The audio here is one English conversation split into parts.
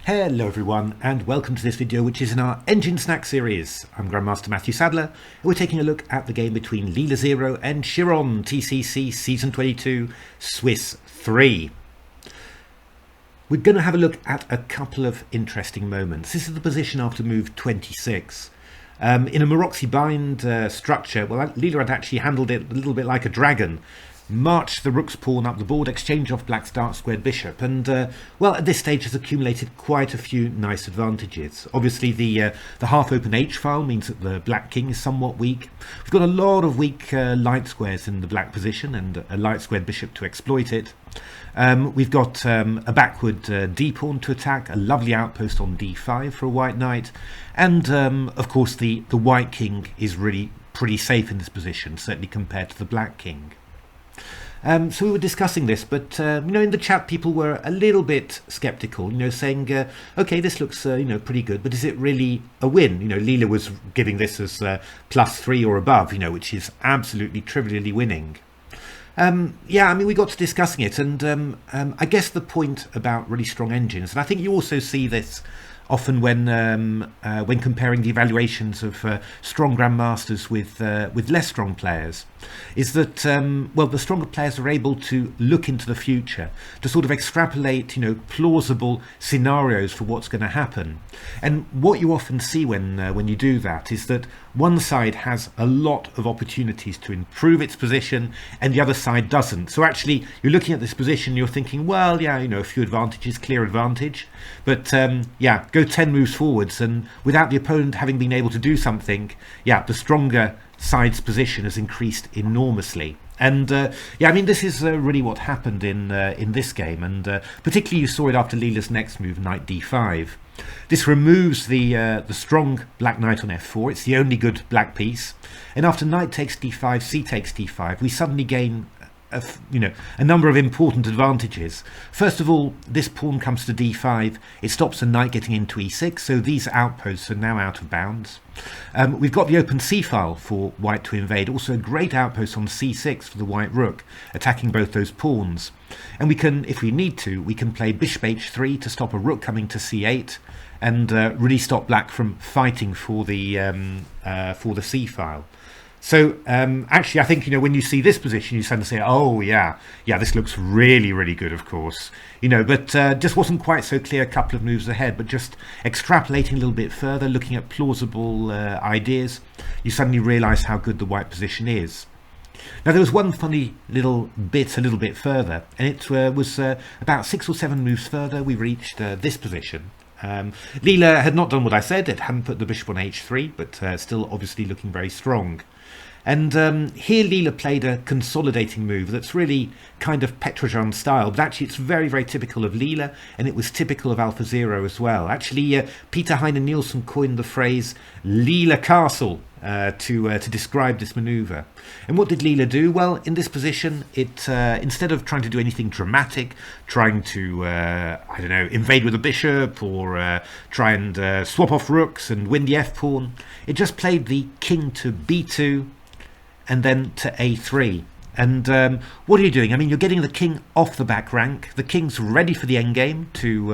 Hello everyone, and welcome to this video, which is in our Engine Snack series. I'm Grandmaster Matthew Sadler, and we're taking a look at the game between Leela-Chiron and Chiron, TCEC Season 22, Swiss 3. We're going to have a look at a couple of interesting moments. This is the position after move 26. In a Maroczy bind structure, well, Leela had actually handled it a little bit like a dragon. Marched the rook's pawn up the board, exchange off black's dark squared bishop, and well, at this stage has accumulated quite a few nice advantages. Obviously the half-open h-file means that the black king is somewhat weak. We've got a lot of weak light squares in the black position and a light squared bishop to exploit it. We've got a backward d-pawn to attack, a lovely outpost on d5 for a white knight, and of course the white king is really pretty safe in this position, certainly compared to the black king. So we were discussing this, but in the chat people were a little bit skeptical, saying, okay, this looks pretty good, but is it really a win? Leela was giving this as +3 or above, which is absolutely trivially winning. We got to discussing it, and I guess the point about really strong engines, and I think you also see this often when comparing the evaluations of strong grandmasters with less strong players, is that the stronger players are able to look into the future, to sort of extrapolate plausible scenarios for what's going to happen. And what you often see when you do that is that one side has a lot of opportunities to improve its position and the other side doesn't. So actually you're looking at this position, you're thinking, well, yeah, a few advantages, clear advantage, but go 10 moves forwards, and without the opponent having been able to do something, the stronger side's position has increased enormously. And this is really what happened in this game, and particularly you saw it after Leela's next move, knight d5. This removes the strong black knight on f4. It's the only good black piece, and after knight takes d5, c takes d5, we suddenly gain a number of important advantages. First of all, this pawn comes to d5. It stops the knight getting into e6, so these outposts are now out of bounds. We've got the open c-file for white to invade, also a great outpost on c6 for the white rook, attacking both those pawns. And we can, if we need to, we can play bishop h3 to stop a rook coming to c8, and really stop black from fighting for the c-file. So actually, I think when you see this position, you suddenly say, "Oh yeah, this looks really, really good." Of course, but just wasn't quite so clear a couple of moves ahead. But just extrapolating a little bit further, looking at plausible ideas, you suddenly realise how good the white position is. Now there was one funny little bit a little bit further, and it was about 6 or 7 moves further. We reached this position. Leela had not done what I said; it hadn't put the bishop on h3, but still obviously looking very strong. And here Leela played a consolidating move that's really kind of Petrojan style, but actually it's very, very typical of Leela, and it was typical of AlphaZero as well. Actually, Peter Heine Nielsen coined the phrase Leela Castle to describe this maneuver. And what did Leela do? Well, in this position, it instead of trying to do anything dramatic, trying to, invade with a bishop or try and swap off rooks and win the f-pawn, it just played the king to b2, and then to a3. And what are you doing? I mean, you're getting the king off the back rank. The king's ready for the endgame to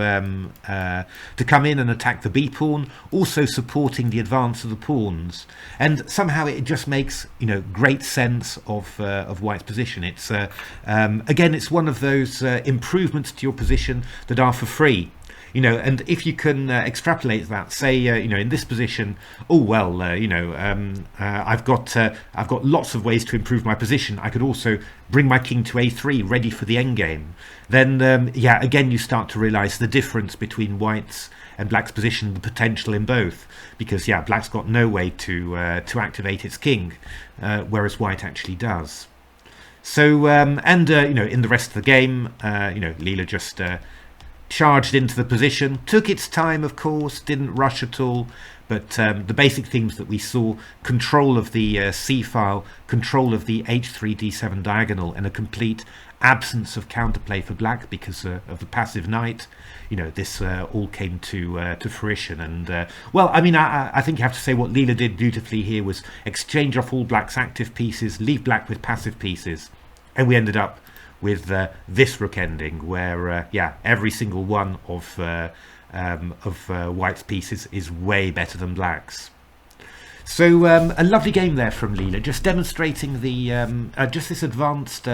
come in and attack the b pawn, also supporting the advance of the pawns. And somehow it just makes great sense of white's position. It's again, it's one of those improvements to your position that are for free. And if you can extrapolate that, say, in this position, I've got lots of ways to improve my position. I could also bring my king to a3, ready for the endgame. Then, again, you start to realise the difference between white's and black's position, the potential in both, because black's got no way to activate its king, whereas white actually does. So, in the rest of the game, Leela just charged into the position, took its time, of course, didn't rush at all, but the basic themes that we saw: control of the c-file, control of the h3 d7 diagonal, and a complete absence of counterplay for black because of the passive knight. This all came to fruition. And I think you have to say what Leela did beautifully here was exchange off all black's active pieces, leave black with passive pieces, and we ended up with this rook ending where every single one of White's piece is way better than Black's. So a lovely game there from Leela, just demonstrating the just this advanced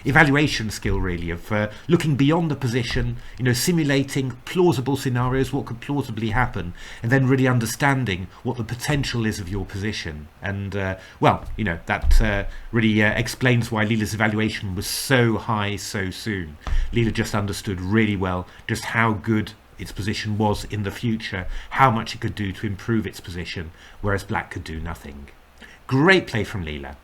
evaluation skill, really, of looking beyond the position, simulating plausible scenarios, what could plausibly happen, and then really understanding what the potential is of your position. And that really explains why Leela's evaluation was so high so soon. Leela just understood really well just how good its position was in the future, how much it could do to improve its position, whereas Black could do nothing. Great play from Leela.